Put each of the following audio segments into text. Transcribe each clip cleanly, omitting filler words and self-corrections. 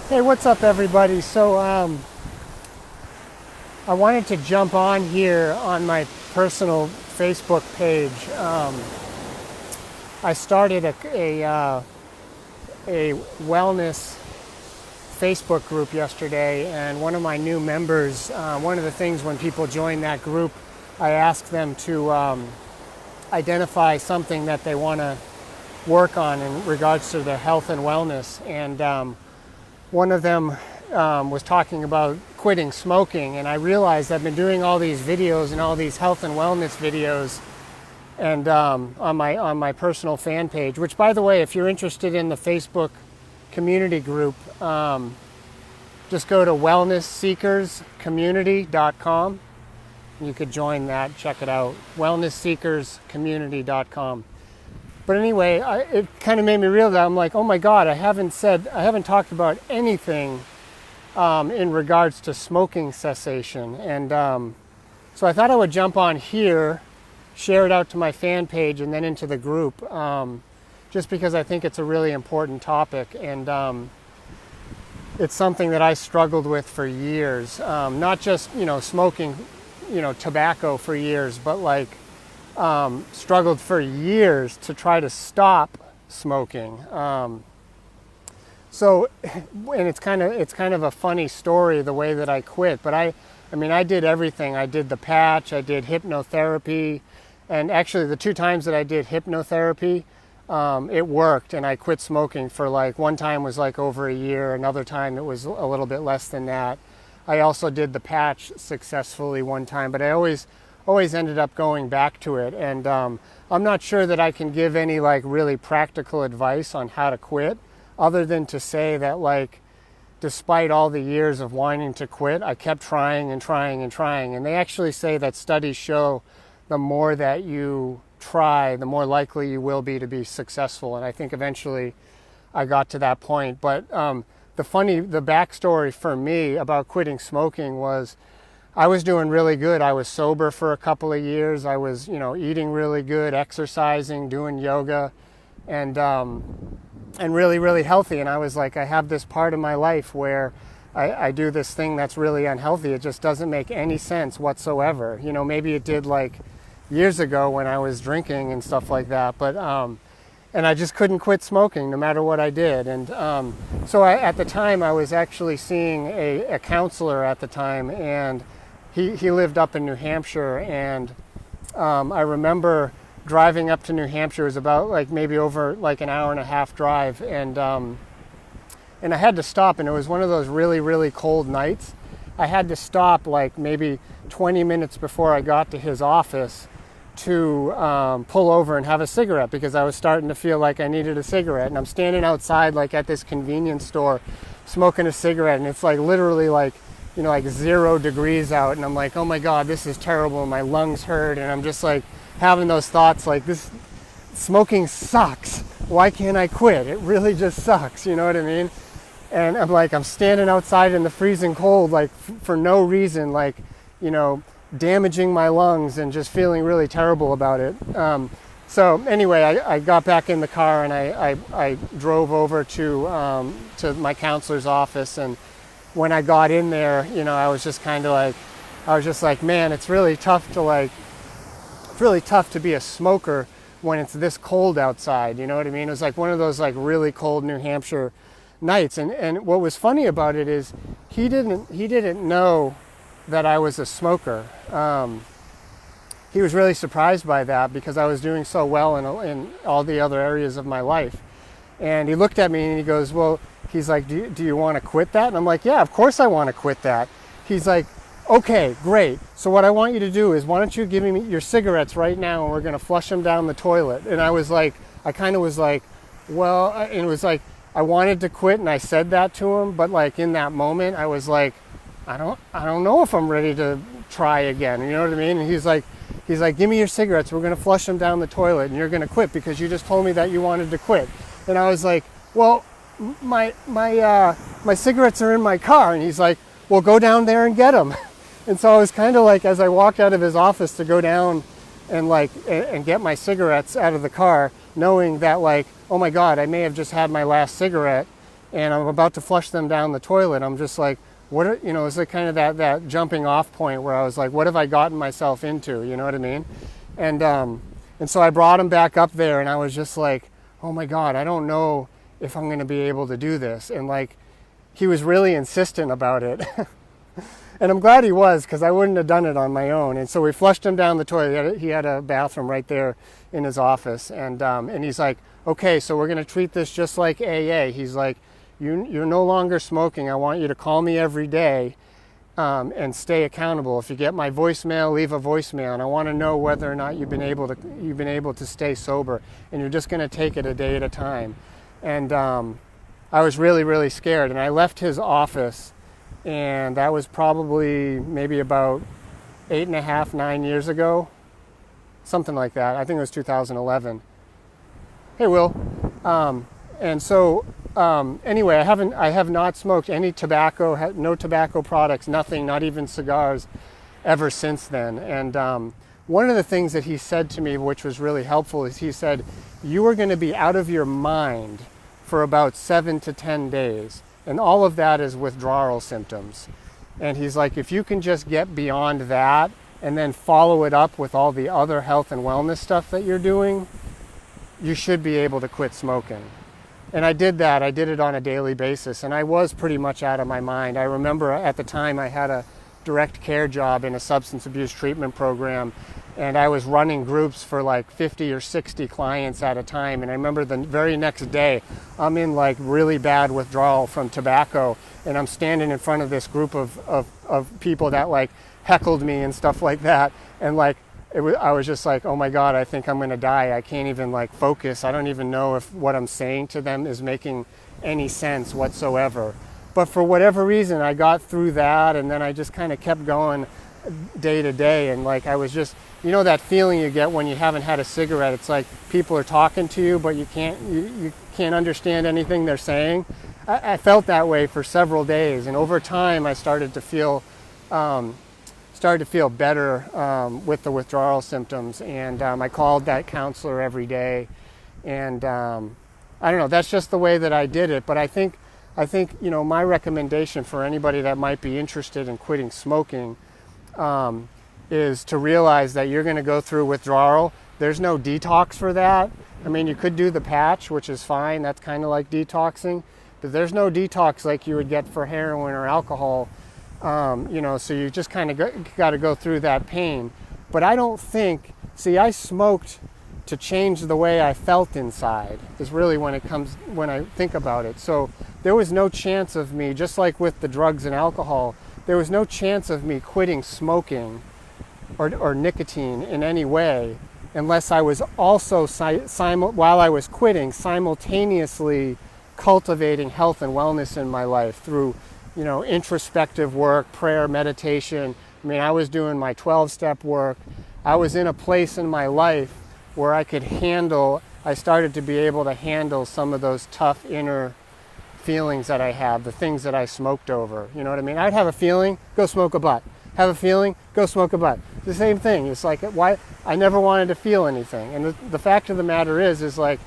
Hey, what's up, everybody? So, I wanted to jump on here on my personal Facebook page. I started a wellness Facebook group yesterday, and one of my new members, one of the things when people join that group, I ask them to identify something that they want to work on in regards to their health and wellness. And one of them was talking about quitting smoking, and I realized I've been doing all these videos and all these health and wellness videos, and on my personal fan page. Which, by the way, if you're interested in the Facebook community group, just go to wellnessseekerscommunity.com. You could join that. Check it out. wellnessseekerscommunity.com. But anyway, it kind of made me realize, I'm like, oh my God, I haven't talked about anything in regards to smoking cessation. And so I thought I would jump on here, share it out to my fan page and then into the group, just because I think it's a really important topic. And it's something that I struggled with for years. Not just, smoking, tobacco for years, but struggled for years to try to stop smoking. So, and it's kind of a funny story the way that I quit. But I did everything. I did the patch, I did hypnotherapy, and actually the 2 times that I did hypnotherapy, it worked, and I quit smoking for one time was over a year, another time it was a little bit less than that. I also did the patch successfully one time, but I always ended up going back to it. And I'm not sure that I can give any really practical advice on how to quit, other than to say that despite all the years of wanting to quit, I kept trying and trying and trying. And they actually say that studies show the more that you try, the more likely you will be to be successful. And I think eventually I got to that point. But the backstory for me about quitting smoking was, I was doing really good. I was sober for a couple of years. I was, eating really good, exercising, doing yoga, and really, really healthy. And I was like, I have this part of my life where I do this thing that's really unhealthy. It just doesn't make any sense whatsoever. Maybe it did years ago when I was drinking and stuff like that. But and I just couldn't quit smoking no matter what I did. And so at the time, I was actually seeing a counselor at the time, and he lived up in New Hampshire. And I remember driving up to New Hampshire. It was about maybe over an hour and a half drive. And I had to stop, and it was one of those really, really cold nights. I had to stop maybe 20 minutes before I got to his office to pull over and have a cigarette, because I was starting to feel like I needed a cigarette. And I'm standing outside at this convenience store smoking a cigarette, and it's literally 0 degrees out, and I'm like, oh my God, this is terrible. My lungs hurt, and I'm just having those thoughts this smoking sucks. Why can't I quit? It really just sucks, you know what I mean? And I'm standing outside in the freezing cold for no reason, damaging my lungs and just feeling really terrible about it. So anyway, I got back in the car, and I drove over to my counselor's office. And when I got in there, I was just man, it's really tough to be a smoker when it's this cold outside. You know what I mean? It was one of those really cold New Hampshire nights. And what was funny about it is he didn't know that I was a smoker. He was really surprised by that, because I was doing so well in all the other areas of my life. And he looked at me and he goes, well, he's like, do you want to quit that? And I'm like, yeah, of course I want to quit that. He's like, okay, great. So what I want you to do is, why don't you give me your cigarettes right now, and we're going to flush them down the toilet. And I was well, and it was I wanted to quit, and I said that to him, but in that moment I was I don't know if I'm ready to try again. You know what I mean? And he's like, give me your cigarettes. We're going to flush them down the toilet, and you're going to quit because you just told me that you wanted to quit. And I was like, well, my cigarettes are in my car. And he's like, well, go down there and get them. And so I was kind of as I walked out of his office to go down and get my cigarettes out of the car, knowing that oh my God, I may have just had my last cigarette, and I'm about to flush them down the toilet. I'm just like, what are, it's like kind of that jumping off point where I was like, what have I gotten myself into? You know what I mean? And so I brought him back up there, and I was just like, oh my God, I don't know if I'm going to be able to do this. And like, he was really insistent about it. And I'm glad he was, because I wouldn't have done it on my own. And so we flushed him down the toilet. He had a bathroom right there in his office. And he's like, okay, so we're going to treat this just like AA. He's like, you're no longer smoking. I want you to call me every day and stay accountable. If you get my voicemail, leave a voicemail. And I want to know whether or not you've been able to stay sober. And you're just going to take it a day at a time. And I was really, really scared. And I left his office. And that was probably maybe about 8.5, 9 years ago, something like that. I think it was 2011. Hey, Will. And so anyway, I have not smoked any tobacco, no tobacco products, nothing, not even cigars, ever since then. And one of the things that he said to me, which was really helpful, is he said, you are going to be out of your mind for about 7 to 10 days. And all of that is withdrawal symptoms. And he's like, if you can just get beyond that and then follow it up with all the other health and wellness stuff that you're doing, you should be able to quit smoking. And I did that. I did it on a daily basis. And I was pretty much out of my mind. I remember at the time I had a direct care job in a substance abuse treatment program. And I was running groups for like 50 or 60 clients at a time. And I remember the very next day, I'm in like really bad withdrawal from tobacco. And I'm standing in front of this group of people that like heckled me and stuff like that. And like, I was just like, oh my God, I think I'm going to die. I can't even like focus. I don't even know if what I'm saying to them is making any sense whatsoever. But for whatever reason, I got through that. And then I just kind of kept going day to day. And like, I was just, that feeling you get when you haven't had a cigarette. It's like people are talking to you, but you can't understand anything they're saying. I felt that way for several days, and over time I started to feel better with the withdrawal symptoms. And I called that counselor every day, and I don't know. That's just the way that I did it. But I think my recommendation for anybody that might be interested in quitting smoking is to realize that you're going to go through withdrawal. There's no detox for that. I mean, you could do the patch, which is fine. That's kind of like detoxing. But there's no detox like you would get for heroin or alcohol. So you just kind of got to go through that pain. But I don't think, I smoked to change the way I felt inside, is really when I think about it. So there was no chance of me, just like with the drugs and alcohol, there was no chance of me quitting smoking or nicotine in any way, unless I was also, while I was quitting, simultaneously cultivating health and wellness in my life through, introspective work, prayer, meditation. I mean, I was doing my 12-step work. I was in a place in my life where I started to be able to handle some of those tough inner feelings that I have, the things that I smoked over. You know what I mean? I'd have a feeling, go smoke a butt. Have a feeling, go smoke a butt. The same thing. It's like, why? I never wanted to feel anything. And the fact of the matter is like,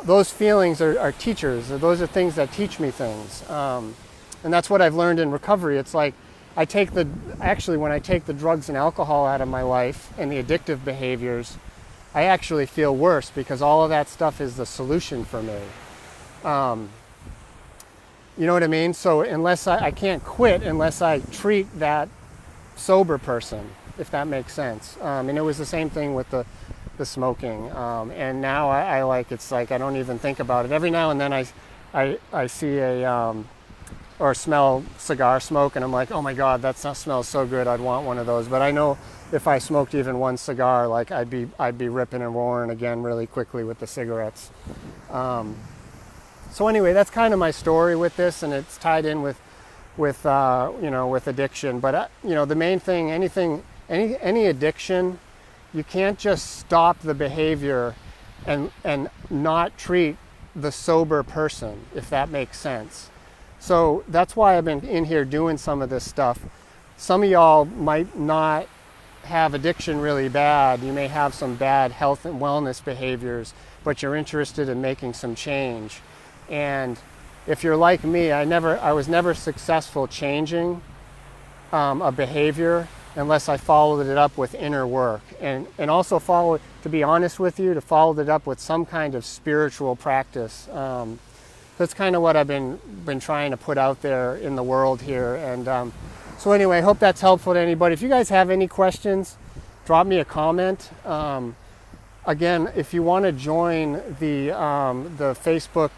those feelings are teachers. Those are things that teach me things. And that's what I've learned in recovery. It's like, when I take the drugs and alcohol out of my life and the addictive behaviors, I actually feel worse, because all of that stuff is the solution for me. You know what I mean? So unless I can't quit unless I treat that sober person, if that makes sense. And it was the same thing with the smoking. And now it's like I don't even think about it. Every now and then I see or smell cigar smoke, and I'm like, oh my God, that smells so good. I'd want one of those. But I know if I smoked even one cigar, like I'd be ripping and roaring again really quickly with the cigarettes. So anyway, that's kind of my story with this, and it's tied in with addiction. But the main thing, any addiction, you can't just stop the behavior and not treat the sober person, if that makes sense. So that's why I've been in here doing some of this stuff. Some of y'all might not have addiction really bad. You may have some bad health and wellness behaviors, but you're interested in making some change. And if you're like me, I was never successful changing a behavior unless I followed it up with inner work, and also to be honest with you, to follow it up with some kind of spiritual practice. That's kind of what I've been trying to put out there in the world here. And so anyway, I hope that's helpful to anybody. If you guys have any questions, drop me a comment. Again, if you want to join the Facebook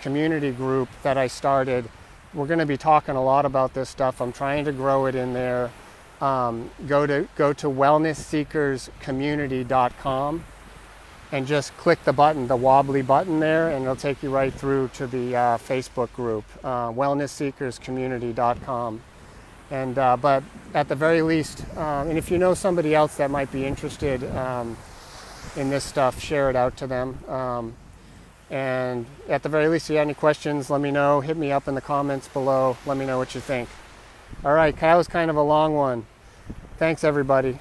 community group that I started, we're going to be talking a lot about this stuff. I'm trying to grow it in there. Go to wellnessseekerscommunity.com and just click the button, the wobbly button there, and it'll take you right through to the Facebook group, wellnessseekerscommunity.com. And but at the very least, and if you know somebody else that might be interested in this stuff, share it out to them. And at the very least, if you have any questions, let me know. Hit me up in the comments below. Let me know what you think. All right, that was kind of a long one. Thanks, everybody.